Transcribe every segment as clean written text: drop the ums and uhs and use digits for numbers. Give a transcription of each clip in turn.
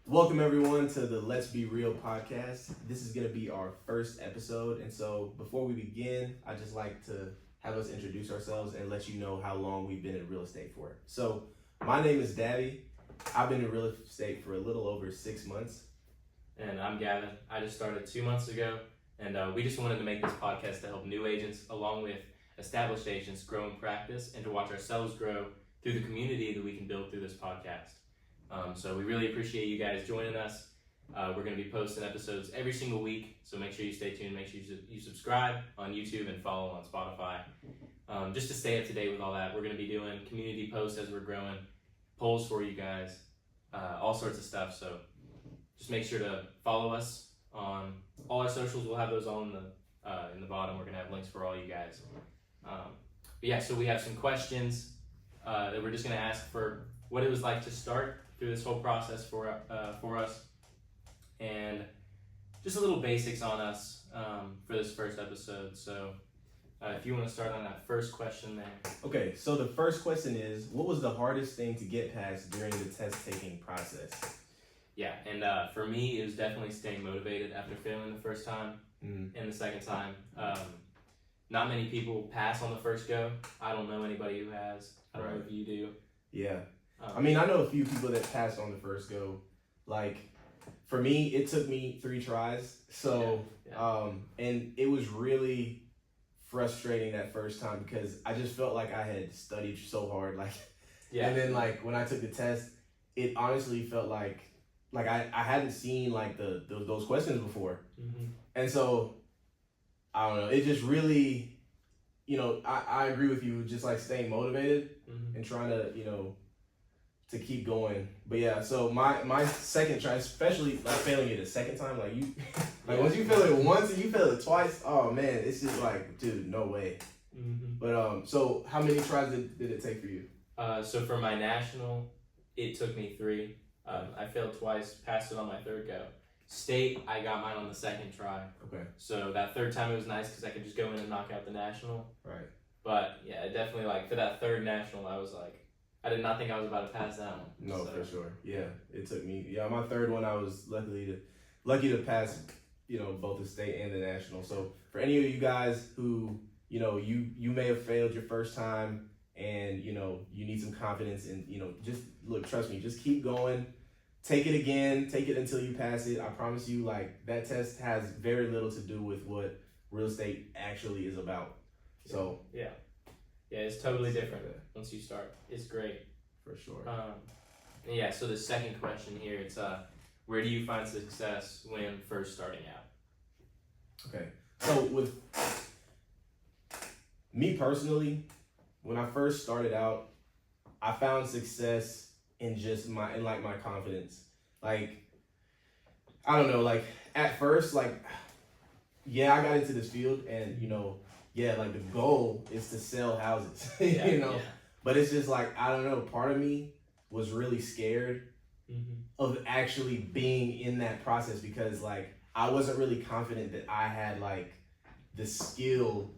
Welcome everyone to the Let's Be Real podcast. This is going to be our first episode, and so before we begin, I'd just like to have us introduce ourselves and let you know how long we've been in real estate for. So, my name is Davy. I've been in real estate for a little over 6 months. And I'm Gavin. I just started 2 months ago, and we just wanted to make this podcast to help new agents along with established agents grow in practice and to watch ourselves grow through the community that we can build through this podcast. So we really appreciate you guys joining us. We're going to be posting episodes every single week, so make sure you stay tuned. Make sure you subscribe on YouTube and follow on Spotify. Just to stay up to date with all that, we're going to be doing community posts as we're growing, polls for you guys, all sorts of stuff. So just make sure to follow us on all our socials. We'll have those all in the bottom. We're going to have links for all you guys. So we have some questions that we're just going to ask for what it was like to start through this whole process for us, and just a little basics on us for this first episode. So if you want to start on that first question there. Okay, so the first question is, what was the hardest thing to get past during the test-taking process? Yeah, and for me, it was definitely staying motivated after failing the first time and the second time. Not many people pass on the first go. I don't know anybody who has. I don't know if you do. Yeah. I mean, I know a few people that passed on the first go. Like, for me, it took me 3 tries. So, and it was really frustrating that first time because I just felt like I had studied so hard. And then when I took the test, it honestly felt like I hadn't seen those questions before. Mm-hmm. And so, I don't know, it just really, I agree with you, just staying motivated and trying to, to keep going. But yeah, so my second try, especially failing it a second time, once you fail it once and you fail it twice, oh man, it's just dude, no way. Mm-hmm. But so how many tries did it take for you? So for my national, it took me 3. I failed twice, passed it on my third go. State, I got mine on the second try. Okay. So that third time it was nice because I could just go in and knock out the national. Right. But yeah, definitely for that third national, I was I did not think I was about to pass that one. No, for sure. Yeah, it took me. Yeah, my third one, I was lucky to pass, both the state and the national. So for any of you guys who, you may have failed your first time and, you need some confidence and, just look, trust me, just keep going. Take it again. Take it until you pass it. I promise you, that test has very little to do with what real estate actually is about. So yeah, it's totally different once you start. It's great for sure. So the second question here, it's where do you find success when first starting out? Okay, so with me personally, when I first started out, I found success in just my confidence. I don't know, at first, I got into this field and, the goal is to sell houses, but it's just I don't know, part of me was really scared of actually being in that process because I wasn't really confident that I had the skill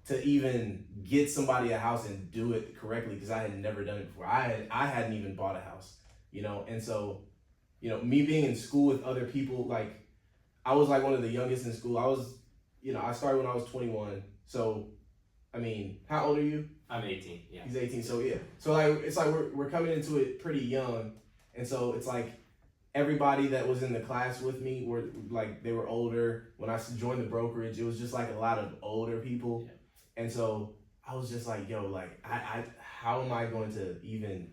to even get somebody a house and do it correctly because I had never done it before. I hadn't even bought a house, and so, me being in school with other people, I was one of the youngest in school. I was, I started when I was 21. So, I mean, how old are you? I'm 18, yeah. He's 18, so yeah. So it's we're coming into it pretty young, and so it's everybody that was in the class with me were they were older. When I joined the brokerage, it was just a lot of older people. Yeah. And so I was just I how am I going to even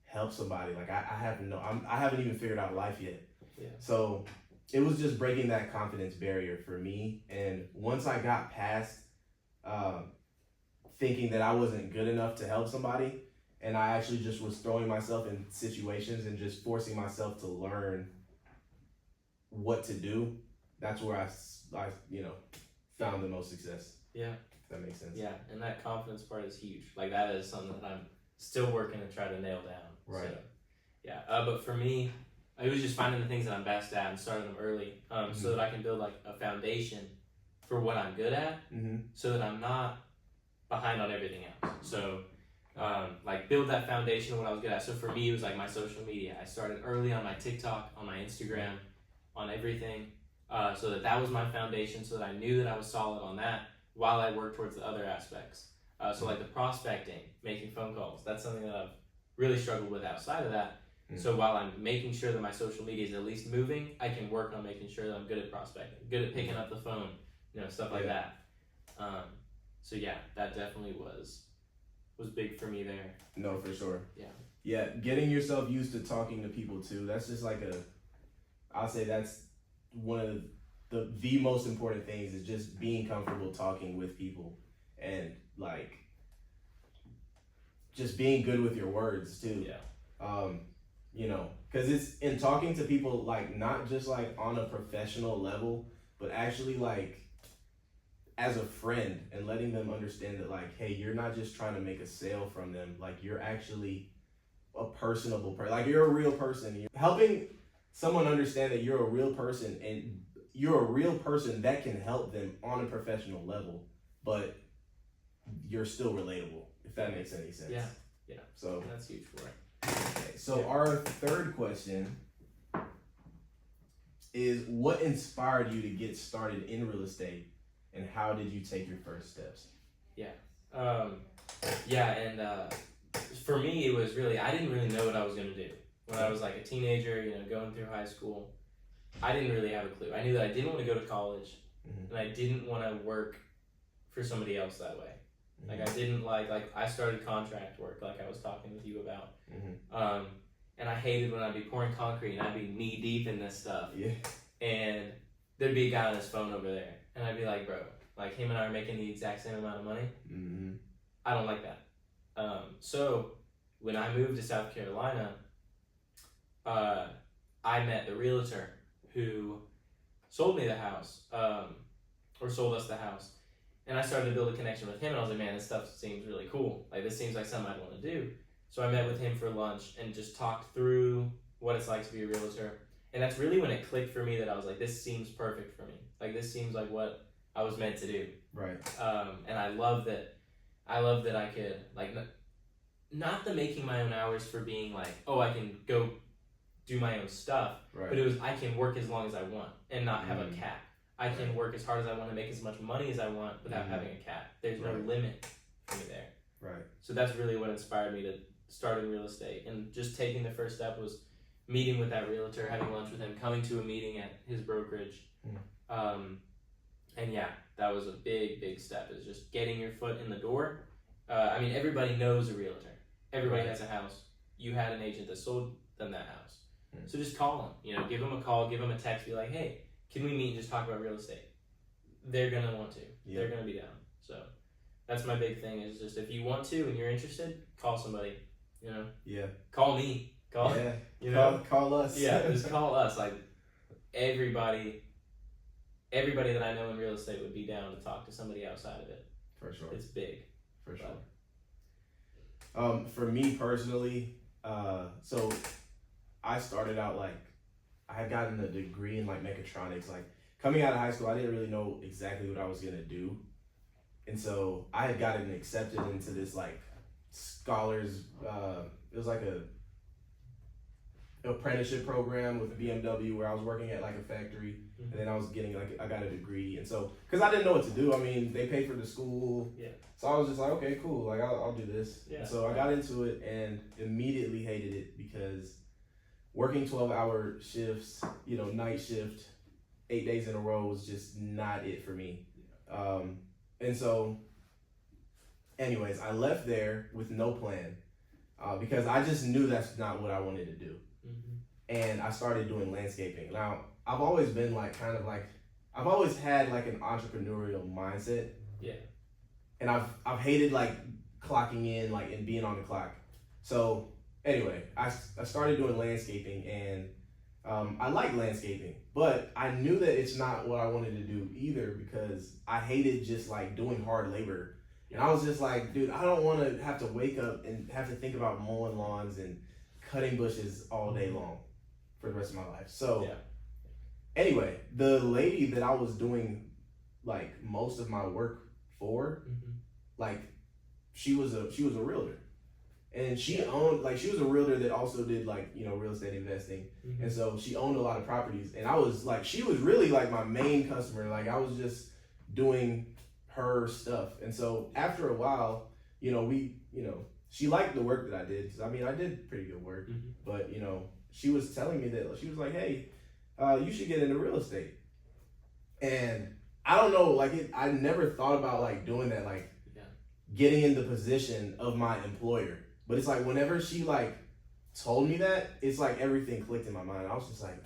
help somebody? I haven't even figured out life yet. Yeah. So it was just breaking that confidence barrier for me. And once I got past thinking that I wasn't good enough to help somebody, and I actually just was throwing myself in situations and just forcing myself to learn what to do, that's where I found the most success. Yeah. If that makes sense. Yeah, and that confidence part is huge. That is something that I'm still working to try to nail down. Right. So, yeah. But for me, it was just finding the things that I'm best at and starting them early, so that I can build a foundation for what I'm good at, so that I'm not behind on everything else. So like build that foundation of what I was good at. So for me, it was like my social media. I started early on my TikTok, on my Instagram, on everything, so that was my foundation, so that I knew that I was solid on that while I worked towards the other aspects. So like the prospecting, making phone calls, that's something that I've really struggled with outside of that. So while I'm making sure that my social media is at least moving, I can work on making sure that I'm good at prospecting, good at picking up the phone, stuff like that. So yeah, that definitely was big for me there. No, for sure. Yeah. Yeah, getting yourself used to talking to people too. That's just like I'll say that's one of the most important things is just being comfortable talking with people and like just being good with your words too. Yeah. Because it's in talking to people, like not just like on a professional level, but actually like as a friend, and letting them understand that like, hey, you're not just trying to make a sale from them, like you're actually a personable person, like you're a real person. You're helping someone understand that you're a real person, and you're a real person that can help them on a professional level, but you're still relatable, if that makes any sense. Yeah. So that's huge for it. Okay, so our third question is, what inspired you to get started in real estate, and how did you take your first steps? For me, it was really, I didn't really know what I was going to do. When I was like a teenager, going through high school, I didn't really have a clue. I knew that I didn't want to go to college, and I didn't want to work for somebody else that way. Like I didn't like I started contract work, like I was talking with you about. And I hated when I'd be pouring concrete and I'd be knee deep in this stuff. Yeah. And there'd be a guy on his phone over there, and I'd be like, bro, like him and I are making the exact same amount of money. I don't like that. So when I moved to South Carolina, I met the realtor who sold me the house, or sold us the house. And I started to build a connection with him, and I was like, man, this stuff seems really cool. Like, this seems like something I'd want to do. So I met with him for lunch and just talked through what it's like to be a realtor. And that's really when it clicked for me that I was like, this seems perfect for me. Like, this seems like what I was meant to do. Right. And I love that I could, like, not the making my own hours for being like, oh, I can go do my own stuff. Right. But it was, I can work as long as I want and not have a cap. I can work as hard as I want to make as much money as I want without having a cap. There's no limit for me there. Right. So that's really what inspired me to start in real estate. And just taking the first step was meeting with that realtor, having lunch with him, coming to a meeting at his brokerage. And yeah, that was a big, big step, is just getting your foot in the door. I mean, everybody knows a realtor. Everybody has a house. You had an agent that sold them that house. So just call them, give them a call, give them a text, be like, hey, can we meet and just talk about real estate? They're going to want to. Yeah. They're going to be down. So that's my big thing, is just if you want to and you're interested, call somebody, Yeah. Call me. Call us. Yeah, just call us. Like, everybody that I know in real estate would be down to talk to somebody outside of it. For sure. It's big. For sure. For me personally, so I started out I had gotten a degree in mechatronics. Like, coming out of high school, I didn't really know exactly what I was gonna do, and so I had gotten accepted into this scholars. It was a apprenticeship program with BMW where I was working at a factory, and then I was getting I got a degree, and so because I didn't know what to do. I mean, they paid for the school, so I was just like, okay, cool, I'll do this. And so I got into it and immediately hated it, because working 12-hour shifts, night shift, 8 days in a row was just not it for me. And so, anyways, I left there with no plan, because I just knew that's not what I wanted to do. And I started doing landscaping. Now, I've always been I've always had an entrepreneurial mindset. Yeah. And I've hated clocking in and being on the clock. So anyway, I started doing landscaping, and I like landscaping, but I knew that it's not what I wanted to do either, because I hated just doing hard labor. And I was just like, dude, I don't want to have to wake up and have to think about mowing lawns and cutting bushes all day long for the rest of my life. So anyway, the lady that I was doing most of my work for, she was a realtor. And she owned, like, she was a realtor that also did, like, real estate investing. Mm-hmm. And so she owned a lot of properties. And I was, like, she was really, like, my main customer. Like, I was just doing her stuff. And so after a while, she liked the work that I did. Because, I mean, I did pretty good work. Mm-hmm. But, she was telling me that, she was like, hey, you should get into real estate. And I don't know, like, I never thought about, like, doing that, like, getting in the position of my employer. But it's like whenever she like told me that, it's like everything clicked in my mind. I was just like,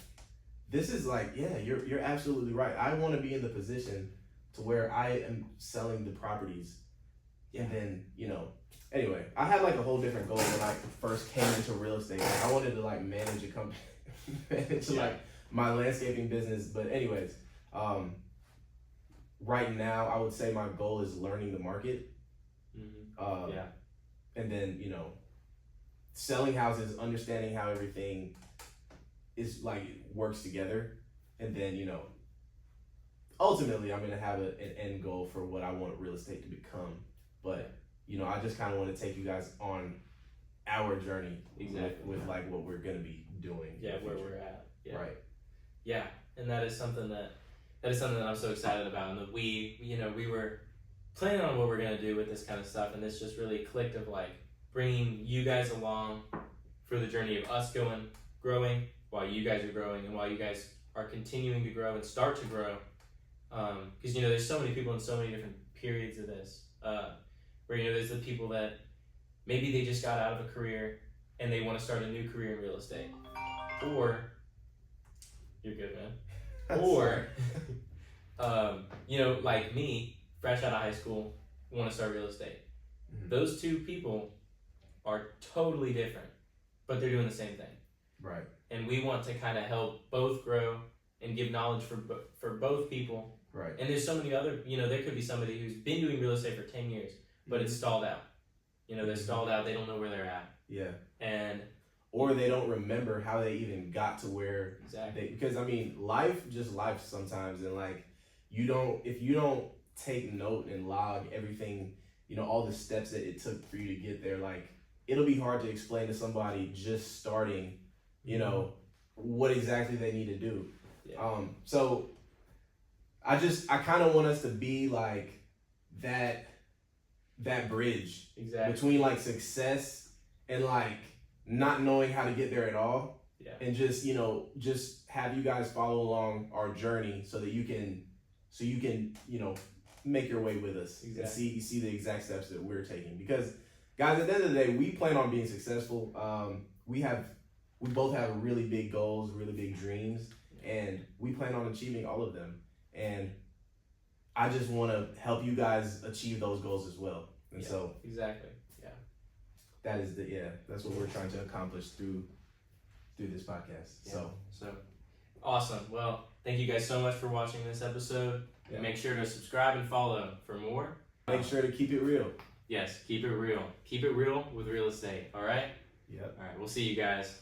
this is like, yeah, you're absolutely right. I want to be in the position to where I am selling the properties. And then, anyway, I had like a whole different goal when I first came into real estate. Like, I wanted to like manage a company, manage like my landscaping business. But anyways, right now I would say my goal is learning the market. Mm-hmm. And then, selling houses, understanding how everything is like works together. And then, ultimately I'm going to have an end goal for what I want real estate to become. But, I just kind of want to take you guys on our journey with like what we're going to be doing. Yeah, where we're at. Yeah. Right. Yeah. And that is something that I'm so excited about. And that we were planning on what we're going to do with this kind of stuff. And this just really clicked of like bringing you guys along for the journey of us growing while you guys are growing and while you guys are continuing to grow and start to grow. Because, there's so many people in so many different periods of this, where, there's the people that maybe they just got out of a career and they want to start a new career in real estate. Or, you're good, man. Or, like me, fresh out of high school, want to start real estate. Mm-hmm. Those two people are totally different, but they're doing the same thing. Right. And we want to kind of help both grow and give knowledge for both people. Right. And there's so many other, there could be somebody who's been doing real estate for 10 years, but it's stalled out. They're stalled out. They don't know where they're at. Yeah. Or they don't remember how they even got to where because I mean, life sometimes. And like, if you don't take note and log everything, all the steps that it took for you to get there, like it'll be hard to explain to somebody just starting, what exactly they need to do. Yeah. So I kind of want us to be like that bridge between like success and like not knowing how to get there at all. Yeah. And just have you guys follow along our journey so you can make your way with us and see the exact steps that we're taking. Because guys, at the end of the day, we plan on being successful. We both have really big goals, really big dreams, and we plan on achieving all of them. And I just want to help you guys achieve those goals as well. And so that's what we're trying to accomplish through this podcast. Yeah. So awesome. Well, thank you guys so much for watching this episode. Yeah. Make sure to subscribe and follow for more. Make sure to keep it real. Yes, keep it real. Keep it real with real estate. All right? Yep. All right, we'll see you guys.